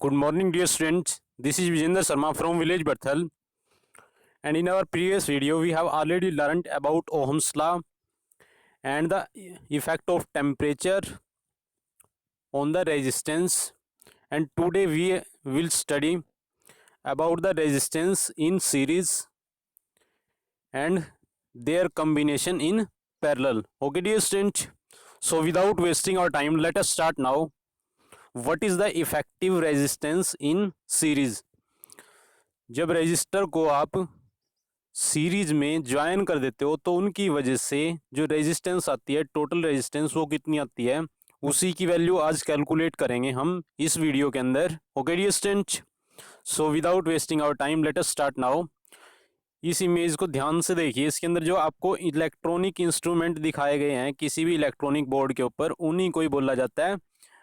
Good morning, dear students. This is Vijender Sharma from village Barthal. And in our previous video, we have already learned about Ohm's law and the effect of temperature on the resistance. And today we will study about the resistance in series and their combination in parallel. Okay, dear students. So without wasting our time, let us start now. What is the effective resistance in series? जब resistor को आप series में join कर देते हो तो उनकी वजह से जो रेजिस्टेंस आती है, टोटल रेजिस्टेंस, वो कितनी आती है, उसी की वैल्यू आज कैलकुलेट करेंगे हम इस वीडियो के अंदर. Okay dear student, so without wasting our time let us start now. इस इमेज को ध्यान से देखिए. इसके अंदर जो आपको इलेक्ट्रॉनिक इंस्ट्रूमेंट दिखाए गए हैं किसी भी इलेक्ट्रॉनिक बोर्ड के ऊपर, उन्हीं को ही बोला जाता है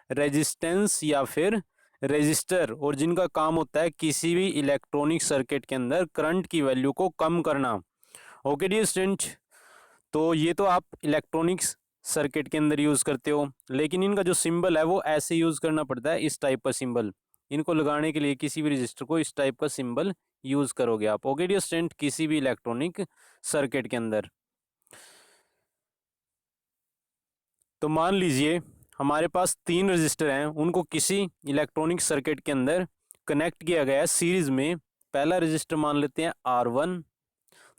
रेजिस्टेंस या फिर रेजिस्टर, और जिनका काम होता है किसी भी इलेक्ट्रॉनिक सर्किट के अंदर करंट की वैल्यू को कम करना. ओके डियर स्टूडेंट, तो ये तो आप इलेक्ट्रॉनिक सर्किट के अंदर यूज़ करते हो, लेकिन इनका जो सिंबल है वो ऐसे यूज़ करना पड़ता है, इस टाइप का सिंबल. इनको लगाने के लिए किसी भी रजिस्टर को इस टाइप का सिंबल यूज़ करोगे आप. ओके डियर स्टूडेंट, किसी भी इलेक्ट्रॉनिक सर्किट के अंदर. तो मान लीजिए हमारे पास 3 रजिस्टर हैं, उनको किसी इलेक्ट्रॉनिक सर्किट के अंदर कनेक्ट किया गया है सीरीज में. पहला रजिस्टर मान लेते हैं R1,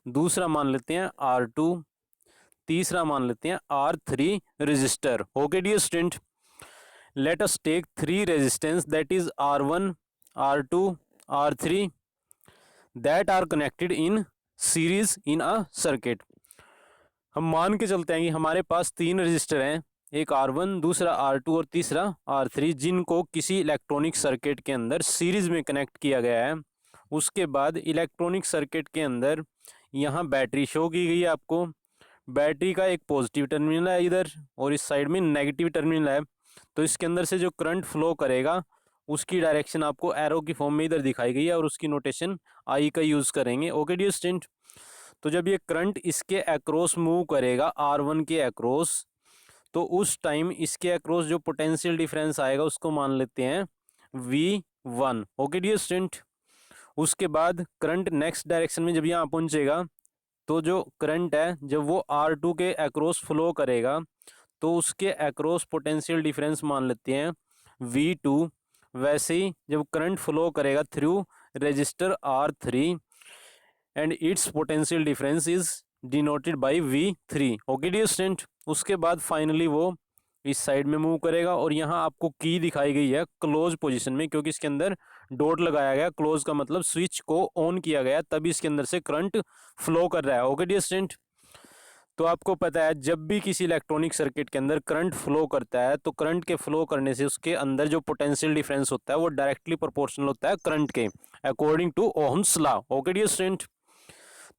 दूसरा मान लेते हैं R2, तीसरा मान लेते हैं R3 resistor. Okay dear student, let us take 3 resistance that is R1, R2, R3 that are connected in series in a circuit. हम मान के चलते हैं कि हमारे पास 3 रजिस्टर हैं, एक R1, दूसरा R2 और तीसरा R3, जिनको किसी इलेक्ट्रॉनिक सर्किट के अंदर सीरीज में कनेक्ट किया गया है. उसके बाद इलेक्ट्रॉनिक सर्किट के अंदर यहाँ बैटरी शो की गई है आपको. बैटरी का एक पॉजिटिव टर्मिनल है इधर और इस साइड में नेगेटिव टर्मिनल है. तो इसके अंदर से जो करंट फ्लो करेगा उसकी डायरेक्शन आपको एरो की फॉर्म में इधर दिखाई गई है और उसकी नोटेशन आई का यूज़ करेंगे. ओके डियर स्टूडेंट, तो जब ये करंट इसके अक्रॉस मूव करेगा R1 के अक्रॉस, तो उस टाइम इसके अक्रॉस जो पोटेंशियल डिफरेंस आएगा उसको मान लेते हैं V1. ओके डियर स्टूडेंट, उसके बाद करंट नेक्स्ट डायरेक्शन में जब यहाँ पहुँचेगा तो जो करंट है जब वो R2 के अक्रॉस फ्लो करेगा तो उसके अक्रॉस पोटेंशियल डिफरेंस मान लेते हैं V2. वैसे ही जब करंट फ्लो करेगा through resistor R3 and it's potential difference is denoted by V3. Okay dear student, उसके बाद फाइनली वो इस साइड में मूव करेगा और यहाँ आपको की दिखाई गई है क्लोज पोजीशन में, क्योंकि इसके अंदर डॉट लगाया गया. क्लोज का मतलब स्विच को ऑन किया गया, तभी इसके अंदर से करंट फ्लो कर रहा है. ओके डियर स्टूडेंट, तो आपको पता है जब भी किसी इलेक्ट्रॉनिक सर्किट के अंदर करंट फ्लो करता है तो करंट के फ्लो करने से उसके अंदर जो पोटेंशियल डिफरेंस होता है वो डायरेक्टली प्रोपोर्शनल होता है करंट के, according to Ohm's law. Okay dear student,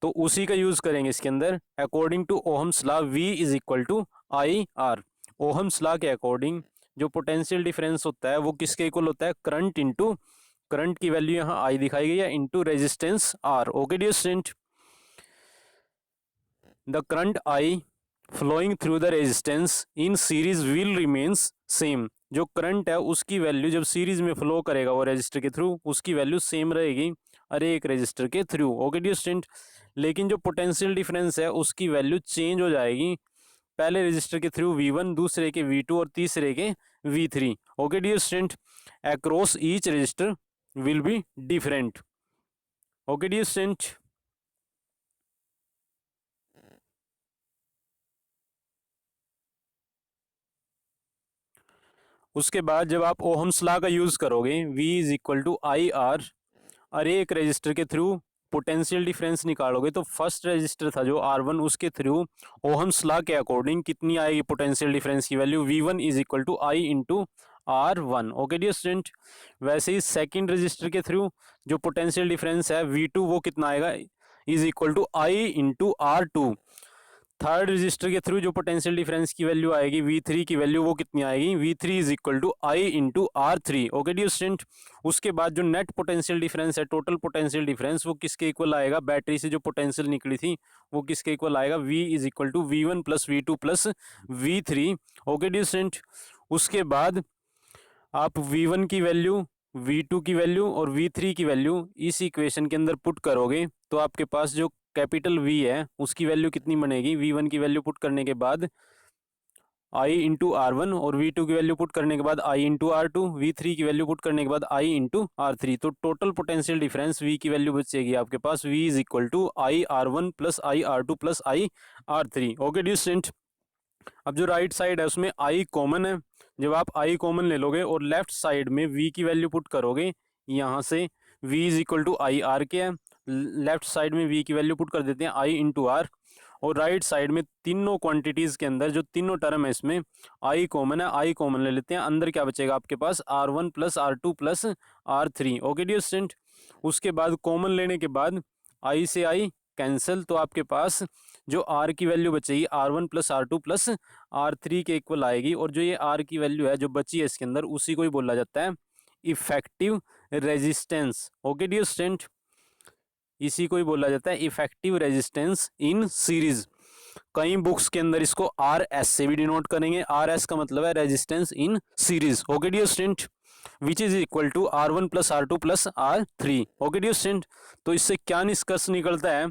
तो उसी का यूज करेंगे इसके अंदर. According to Ohm's law V is equal to IR. Ohm's law के अकॉर्डिंग जो पोटेंशियल डिफरेंस होता है वो किसके इक्वल होता है, करंट इंटू, करंट की वैल्यू यहाँ I दिखाई गई है, into resistance R. Okay dear student, the current I flowing through the resistance in series will remains same. जो करंट है उसकी वैल्यू जब सीरीज में फ्लो करेगा वो रेजिस्टर के थ्रू, उसकी वैल्यू सेम रहेगी हर एक रेजिस्टर के थ्रू. ओके डियर स्टूडेंट, लेकिन जो पोटेंशियल डिफरेंस है उसकी वैल्यू चेंज हो जाएगी. पहले रजिस्टर के थ्रू V1, दूसरे के V2 और तीसरे के V3. Okay dear student, across each resistor will be different. Okay dear student, उसके बाद जब आप ओहम्स लॉ का यूज करोगे V is equal to IR, और एक रजिस्टर के थ्रू पोटेंशियल डिफरेंस निकालोगे तो फर्स्ट रजिस्टर था जो R1, उसके थ्रू ओहम्स लॉ के अकॉर्डिंग कितनी आएगी पोटेंशियल डिफरेंस की value, V1 is equal to I into R1. Okay dear student, वैसे ही सेकंड रजिस्टर के थ्रू जो पोटेंशियल डिफरेंस है V2 वो कितना आएगा, is equal to I into R2. Third resistor के थ्रू जो पोटेंशियल डिफरेंस की वैल्यू आएगी V3 की वैल्यू वो कितनी आएगी, V3 is equal to I into R3. Okay dear student, उसके बाद जो नेट पोटेंशियल डिफरेंस है, टोटल पोटेंशियल डिफरेंस, वो किसके इक्वल आएगा, बैटरी से जो पोटेंशियल निकली थी वो किसके इक्वल आएगा, V is equal to V1 plus V2 plus V3. Okay dear student, उसके बाद आप V1 की वैल्यू V2 की वैल्यू और V3 की वैल्यू इस इक्वेशन के अंदर पुट करोगे तो आपके पास जो कैपिटल V है उसकी वैल्यू कितनी बनेगी, V1 की वैल्यू पुट करने के बाद I इंटू R1 और V2 की वैल्यू पुट करने के बाद I इंटू R2, V3 की वैल्यू पुट करने के बाद I इंटू R3। तो टोटल पोटेंशियल डिफरेंस V की वैल्यू बचेगी आपके पास V is equal to I R1 plus I R2 plus I R3। Okay dear student, अब जो राइट साइड है उसमें I कॉमन है, जब आप I कॉमन ले लोगे और लेफ्ट साइड में V की वैल्यू पुट करोगे, यहाँ से V is equal to I R के है, लेफ्ट साइड में V की वैल्यू पुट कर देते हैं I इंटू R, और राइट साइड में तीनों क्वांटिटीज के अंदर जो तीनों टर्म है इसमें I कॉमन है, I कॉमन ले लेते हैं, अंदर क्या बचेगा आपके पास R1 plus R2 plus R3। Okay dear student, उसके बाद कॉमन लेने के बाद I से I कैंसिल, तो आपके पास जो R की वैल्यू बचेगी R1 plus R2 plus R3 के इक्वल आएगी, और जो ये R की वैल्यू है जो बची है इसके अंदर उसी को ही बोला जाता है effective resistance. Okay dear student, इसी को ही बोला जाता है इफेक्टिव रेजिस्टेंस इन सीरीज। कई बुक्स के अंदर इसको RS से भी डिनोट करेंगे, RS का मतलब है resistance in series. Okay dear student, which is equal to R1 plus R2 plus R3। Okay dear student, तो इससे क्या निष्कर्ष निकलता है,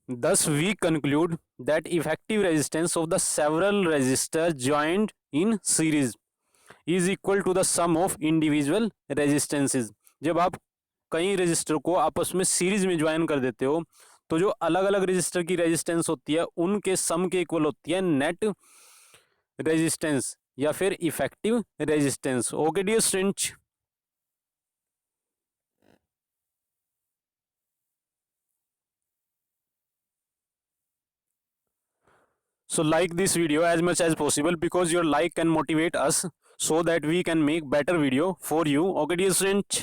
thus we conclude that effective resistance of the several resistors joined in series is equal to the sum of individual resistances। जब आप कई resistor को आपस में सीरीज में ज्वाइन कर देते हो तो जो अलग अलग रेजिस्टर की रेजिस्टेंस होती है उनके सम के इक्वल होती है नेट रेजिस्टेंस या फिर effective resistance. Okay dear student, so like this video as much as possible because your like can motivate us so that we can make better video for you. Okay dear student.